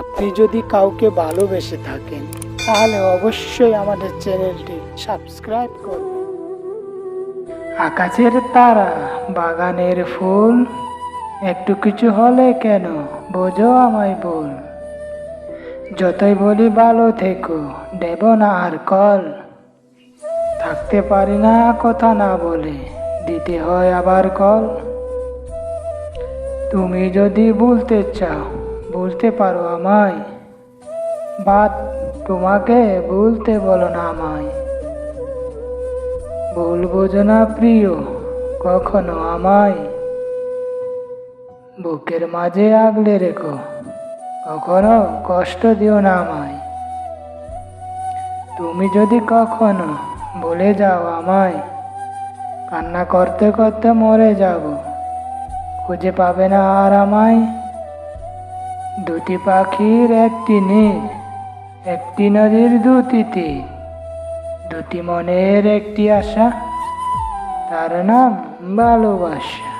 আপনি যদি কাউকে ভালোবেসে থাকেন তাহলে অবশ্যই আমাদের চ্যানেলটি সাবস্ক্রাইব করবেন। আকাশের তারা, বাগানের ফুল, একটু কিছু হলে কেন বোঝো আমায় বল। যতই বলি ভালো থেকো, দেব না আর কল। থাকতে পারি না কথা না বলে, দিতে হয় আবার কল। তুমি যদি ভুলতে চাও, বলতে পারো আমায়, বাট তোমাকে ভুলতে বলো না আমায়। ভুল বোঝো না প্রিয় কখনো আমায়, বুকের মাঝে আগলে রেখো, কখনো কষ্ট দিও না আমায়। তুমি যদি কখনো বলে যাও আমায়, কান্না করতে করতে মরে যাব, খুঁজে পাবে না আর আমায়। দুটি পাখির একটি নীড়, একটি নদীর দুটি তীর, দুটি মনের একটি আশা, তার নাম ভালোবাসা।